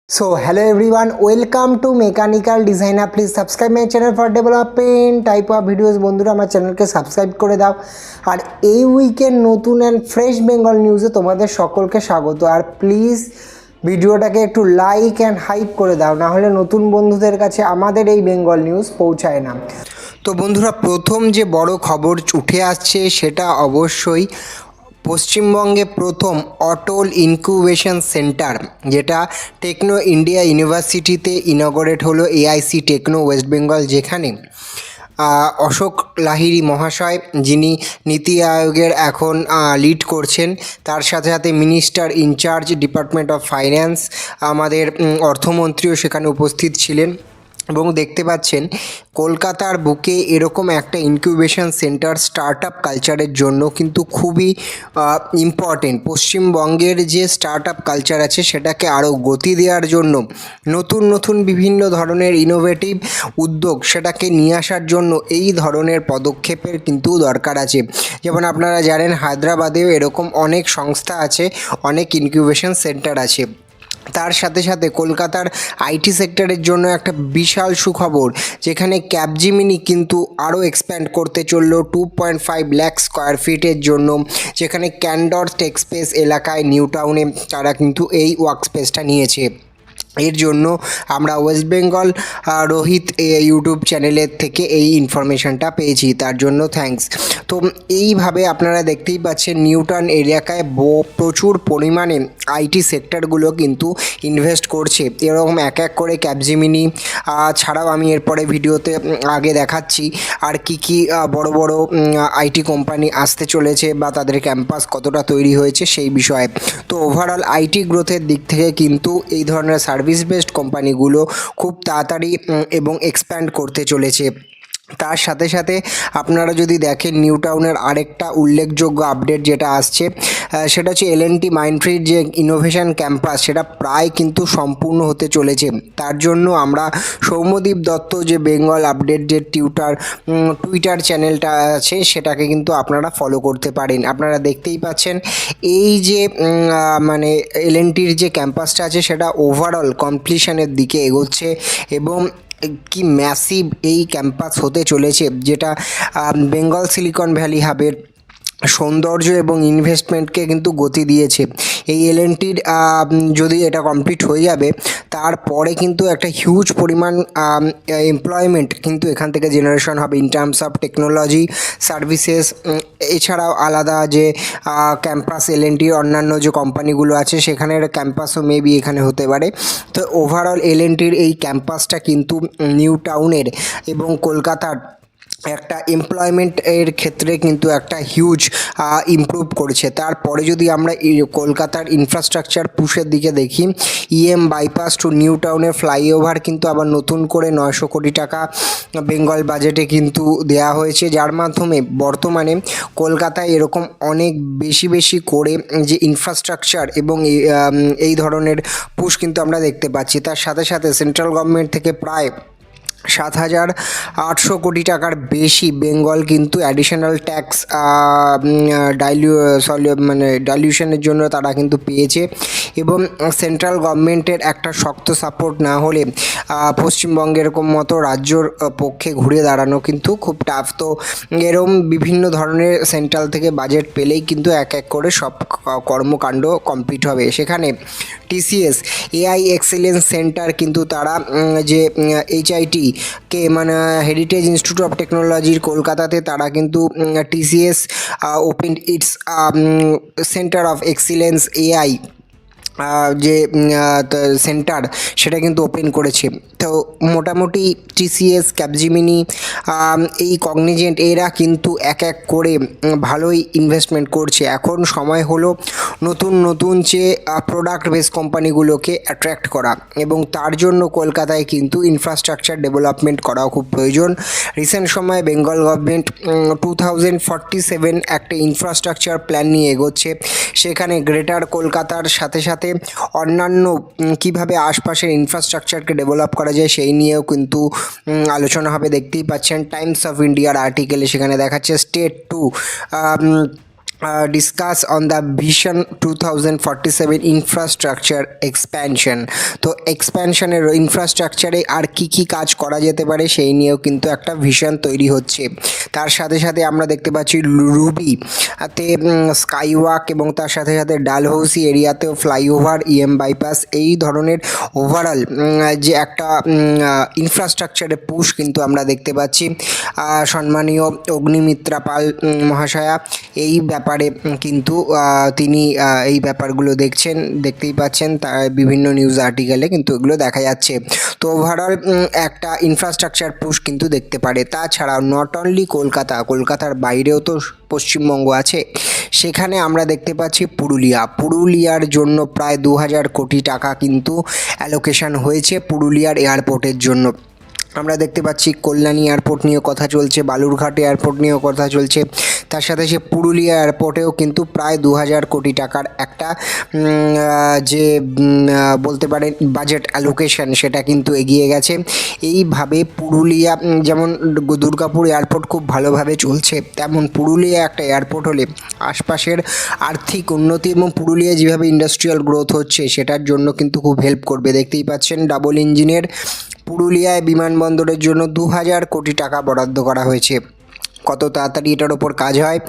So hello everyone, welcome to Mechanical Designer. Please subscribe my channel for developing type of videos. বন্ধুরা আমার চ্যানেলকে subscribe করে দাও। আর এই উইকের নতুন অ্যান্ড ফ্রেশ বেঙ্গল নিউজে তোমাদের সকলকে স্বাগত। আর প্লিজ ভিডিওটাকে একটু লাইক অ্যান্ড হাইপ করে দাও, না হলে নতুন বন্ধুদের কাছে আমাদের এই বেঙ্গল নিউজ পৌঁছায় না। তো বন্ধুরা, প্রথম যে বড় খবর উঠে আসছে সেটা অবশ্যই পশ্চিমবঙ্গে প্রথম অটল ইনকিউবেশন সেন্টার, যেটা টেকনো ইন্ডিয়া ইউনিভার্সিটিতে ইনগরেট হলো এআইসি টেকনো ওয়েস্ট বেঙ্গল, যেখানে অশোক লাহিড়ী মহাশয়, যিনি নীতি আয়োগের এখন লিড করছেন, তার সাথে সাথে minister in charge department of finance, আমাদের অর্থমন্ত্রীও সেখানে উপস্থিত ছিলেন। এবং দেখতে পাচ্ছেন কলকাতার বুকে এরকম একটা ইনকিউবেশন সেন্টার স্টার্ট আপ কালচারের জন্য কিন্তু খুবই ইম্পর্টেন্ট। পশ্চিমবঙ্গের যে স্টার্ট আপ কালচার আছে সেটাকে আরও গতি দেওয়ার জন্য, নতুন নতুন বিভিন্ন ধরনের ইনোভেটিভ উদ্যোগ সেটাকে নিয়ে আসার জন্য এই ধরনের পদক্ষেপের কিন্তু দরকার আছে। যেমন আপনারা জানেন, হায়দ্রাবাদেও এরকম অনেক সংস্থা আছে, অনেক ইনকিউবেশন সেন্টার আছে। তার সাথে সাথে কলকাতার আইটি সেক্টরের জন্য একটা বিশাল সুখবর, যেখানে ক্যাপজিমিনি কিন্তু আরও এক্সপ্যান্ড করতে চললো 2.5 লাখ স্কোয়ার ফিটের জন্য, যেখানে ক্যান্ডর টেক স্পেস এলাকায় নিউ টাউনে তারা কিন্তু এই ওয়ার্ক স্পেসটা নিয়েছে। এর জন্য আমরা ওয়েস্ট বেঙ্গল রোহিত ইউটিউব চ্যানেলের থেকে এই ইনফরমেশনটা পেয়েছি, তার জন্য থ্যাঙ্কস। তো এইভাবে আপনারা দেখতেই পাচ্ছেন নিউটাউন এলাকায় প্রচুর পরিমাণে আইটি সেক্টরগুলো কিন্তু ইনভেস্ট করছে। এরকম এক এক করে ক্যাপজিমিনি ছাড়াও আমি এরপরে ভিডিওতে আগে দেখাচ্ছি আর কি বড় বড় আইটি কোম্পানি আসতে চলেছে বা তাদের ক্যাম্পাস কতটা তৈরি হয়েছে সেই বিষয়ে। তো ওভারঅল আইটি গ্রোথের দিক থেকে কিন্তু এই ধরনের সার্ভিস বেসড কোম্পানিগুলো খুব তাড়াতাড়ি এবং এক্সপ্যান্ড করতে চলেছে। তার সাথে সাথে আপনারা যদি দেখেন নিউ টাউনের আরেকটা উল্লেখযোগ্য আপডেট যেটা আসছে, সেটা হচ্ছে এলএনটি মাইন্ডট্রির যে ইনোভেশন ক্যাম্পাস, সেটা প্রায় কিন্তু সম্পূর্ণ হতে চলেছে। তার জন্য আমরা সৌম্যদীপ দত্ত যে বেঙ্গল আপডেট যে টুইটার চ্যানেলটা আছে, সেটাকে কিন্তু আপনারা ফলো করতে পারেন। আপনারা দেখতেই পাচ্ছেন এই যে মানে এলএনটির যে ক্যাম্পাসটা আছে সেটা ওভারঅল কমপ্লিশনের দিকে এগোচ্ছে এবং কি ম্যাসিভ এই ক্যাম্পাস হতে চলেছে, যেটা বেঙ্গল সিলিকন ভ্যালি হাবের সৌন্দর্য এবং ইনভেস্টমেন্টকে কিন্তু গতি দিয়েছে। এই এলএনটির যদি এটা কমপ্লিট হয়ে যাবে, তারপরে কিন্তু একটা হিউজ পরিমাণ এমপ্লয়মেন্ট কিন্তু এখান থেকে জেনারেশন হবে in terms of technology services. এছাড়াও আলাদা যে ক্যাম্পাস এলএনটির অন্যান্য যে কোম্পানিগুলো আছে সেখানের ক্যাম্পাসও মেবি এখানে হতে পারে। তো ওভারঅল এলএনটির এই ক্যাম্পাসটা কিন্তু নিউ টাউনের এবং কলকাতার একটা এমপ্লয়মেন্টের ক্ষেত্রে কিন্তু একটা হিউজ ইমপ্রুভ করেছে। তারপরে যদি আমরা কলকাতার ইনফ্রাস্ট্রাকচার পুশের দিকে দেখি, ইএম বাইপাস টু নিউ টাউনের ফ্লাইওভার কিন্তু আবার নতুন করে 900 কোটি টাকা বেঙ্গল বাজেটে কিন্তু দেওয়া হয়েছে, যার মাধ্যমে বর্তমানে কলকাতায় এরকম অনেক বেশি করে যে ইনফ্রাস্ট্রাকচার এবং এই ধরনের পুশ কিন্তু আমরা দেখতে পাচ্ছি। তার সাথে সাথে সেন্ট্রাল গভর্নমেন্ট থেকে প্রায় 7,800 কোটি টাকার বেশি বেঙ্গল কিন্তু অ্যাডিশনাল ট্যাক্স ডাইলিউশনের জন্য তারা কিন্তু পেয়েছে। এবং সেন্ট্রাল গভর্নমেন্টের একটা শক্ত সাপোর্ট না হলে পশ্চিমবঙ্গের এরকম মতো রাজ্যর পক্ষে ঘুরে দাঁড়ানো কিন্তু খুব টাফ। তো এরম বিভিন্ন ধরনের সেন্ট্রাল থেকে বাজেট পেলেই কিন্তু এক এক করে সব কর্মকাণ্ড কমপ্লিট হবে। সেখানে টিসিএস এআই এক্সেলেন্স সেন্টার কিন্তু তারা যে এইচআইটি কে মানে হেরিটেজ ইনস্টিটিউট অফ টেকনোলজির কলকাতাতে তারা কিন্তু TCS open it's centre of excellence AI যে সেন্টার সেটা কিন্তু ওপেন করেছে। তো মোটামুটি টিসিএস, ক্যাপজিমিনি, এই কগনিজেন্ট এরা কিন্তু এক এক করে ভালোই ইনভেস্টমেন্ট করছে। এখন সময় হলো নতুন যে প্রোডাক্ট বেস কোম্পানিগুলোকে অ্যাট্রাক্ট করা, এবং তার জন্য কলকাতায় কিন্তু ইনফ্রাস্ট্রাকচার ডেভেলপমেন্ট করাও খুব প্রয়োজন। রিসেন্ট সময়ে বেঙ্গল গভর্নমেন্ট 2047 একটা ইনফ্রাস্ট্রাকচার প্ল্যান নিয়ে এগোচ্ছে। সেখানে গ্রেটার কলকাতার সাথে সাথে অন্যান্য কিভাবে আশপাশের ইনফ্রাস্ট্রাকচারকে ডেভেলপ করা যায় সেই নিয়েও কিন্তু আলোচনা হবে। দেখতেই পাচ্ছেন টাইমস অফ ইন্ডিয়ার আর্টিকেলে সেখানে দেখাচ্ছে state to discuss on the Vision 2047 infrastructure expansion. তো এক্সপ্যানশনের ইনফ্রাস্ট্রাকচারে আর কি কাজ করা যেতে পারে সেই নিয়েও কিন্তু একটা ভিশন তৈরি হচ্ছে। তার সাথে সাথে আমরা দেখতে পাচ্ছি রুবিতে স্কাইওয়াক এবং তার সাথে সাথে ডালহৌসি এরিয়াতেও ফ্লাইওভার, বাইপাস, এই ধরনের ওভারঅল যে একটা ইনফ্রাস্ট্রাকচারের পুশ কিন্তু আমরা দেখতে পাচ্ছি। সম্মানীয় অগ্নিমিত্রা পাল মহাশয়া এই ব্যাপারে কিন্তু তিনি এই ব্যাপারগুলো দেখতেই পাচ্ছেন, তার বিভিন্ন নিউজ আর্টিকেলে কিন্তু এগুলো দেখা যাচ্ছে। তো ওভারঅল একটা ইনফ্রাস্ট্রাকচার পুশ কিন্তু দেখতে পারে। তাছাড়াও নট অনলি কলকাতার বাইরেও তো পশ্চিমবঙ্গ আছে, সেখানে আমরা দেখতে পাচ্ছি পুরুলিয়ার জন্য প্রায় 2000 কোটি টাকা কিন্তু অ্যালোকেশন হয়েছে পুরুলিয়ার এয়ারপোর্টের জন্য। আমরা দেখতে পাচ্ছি কল্যাণী এয়ারপোর্ট নিয়েও কথা চলছে, বালুরঘাট এয়ারপোর্ট নিয়েও কথা চলছে, তার সাথে সে পুরুলিয়া এয়ারপোর্টেও কিন্তু প্রায় 2000 কোটি টাকার একটা যে বলতে পারেন বাজেট অ্যালোকেশন সেটা কিন্তু এগিয়ে গেছে। এইভাবে পুরুলিয়া যেমন দুর্গাপুর এয়ারপোর্ট খুব ভালোভাবে চলছে, তেমন পুরুলিয়া একটা এয়ারপোর্ট হলে আশপাশের আর্থিক উন্নতি এবং পুরুলিয়া যেভাবে ইন্ডাস্ট্রিয়াল গ্রোথ হচ্ছে সেটার জন্য কিন্তু খুব হেল্প করবে। দেখতেই পাচ্ছেন ডাবল ইঞ্জিনের পুরুলিয়ায় বিমানবন্দরের জন্য 2000 কোটি টাকা বরাদ্দ করা হয়েছে। কত তাড়াতাড়ি এটার ওপর কাজ হয়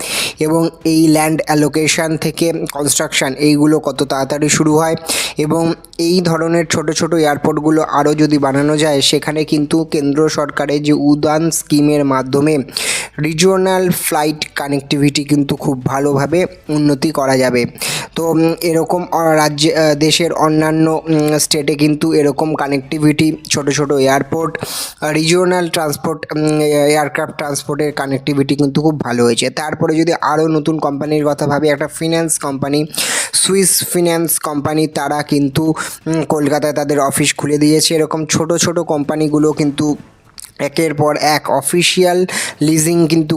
এবং এই ল্যান্ড অ্যালোকেশন থেকে কনস্ট্রাকশান এইগুলো কত তাড়াতাড়ি শুরু হয় এবং এই ধরনের ছোট এয়ারপোর্টগুলো আরও যদি বানানো যায়, সেখানে কিন্তু কেন্দ্র সরকারের যে উড়ান স্কিমের মাধ্যমে রিজিওনাল ফ্লাইট কানেক্টিভিটি কিন্তু খুব ভালোভাবে উন্নতি করা যাবে। তো এরকম দেশের অন্যান্য স্টেটে কিন্তু এরকম কানেক্টিভিটি ছোট এয়ারপোর্ট, রিজিওনাল ট্রান্সপোর্ট, এয়ারক্রাফট ট্রান্সপোর্টের কানেক্টিভিটি কিন্তু খুব ভালো হয়েছে। তারপরে যদি আরও নতুন কোম্পানির কথা ভাবি, একটা finance company, Swiss finance company, তারা কিন্তু কলকাতায় তাদের অফিস খুলে দিয়েছে। এরকম ছোট কোম্পানিগুলো কিন্তু একের পর এক অফিসিয়াল লিজিং কিন্তু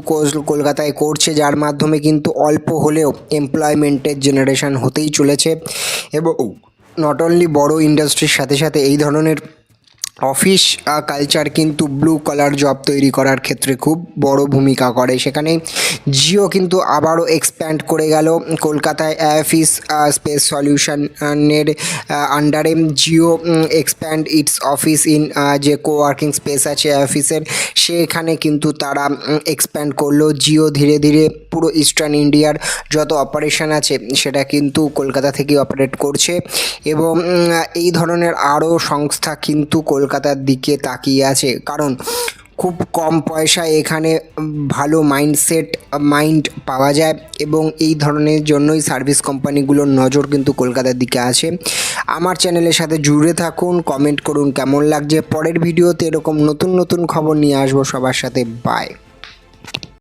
কলকাতায় করছে, যার মাধ্যমে কিন্তু অল্প হলেও এমপ্লয়মেন্টের জেনারেশন হতেই চলেছে। এবং নট অনলি বড় ইন্ডাস্ট্রির সাথে সাথে এই ধরনের অফিস কালচার কিন্তু ব্লু কলার জব তৈরি করার ক্ষেত্রে খুব বড় ভূমিকা করে। সেখানে জিও কিন্তু আবারও এক্সপ্যান্ড করে গেল কলকাতায়। অ্যাফিস স্পেস সলিউশনের আন্ডারে Jio expand it's office in যে কোওয়ার্কিং স্পেস আছে অ্যাফিসের, সেখানে কিন্তু তারা এক্সপ্যান্ড করলো। জিও ধীরে ধীরে পুরো ইস্টার্ন ইন্ডিয়ার যত অপারেশন আছে সেটা কিন্তু কলকাতা থেকে অপারেট করছে এবং এই ধরনের আরও সংস্থা কিন্তু কলকাতার দিকে তাকিয়ে আছে, কারণ খুব কম পয়সায় এখানে ভালো মাইন্ড পাওয়া যায় এবং এই ধরনের জন্যই সার্ভিস কোম্পানিগুলোর নজর কিন্তু কলকাতার দিকে আছে। আমার চ্যানেলের সাথে জুড়ে থাকুন, কমেন্ট করুন কেমন লাগছে। পরের ভিডিওতে এরকম নতুন খবর নিয়ে আসবো সবার সাথে। বাই।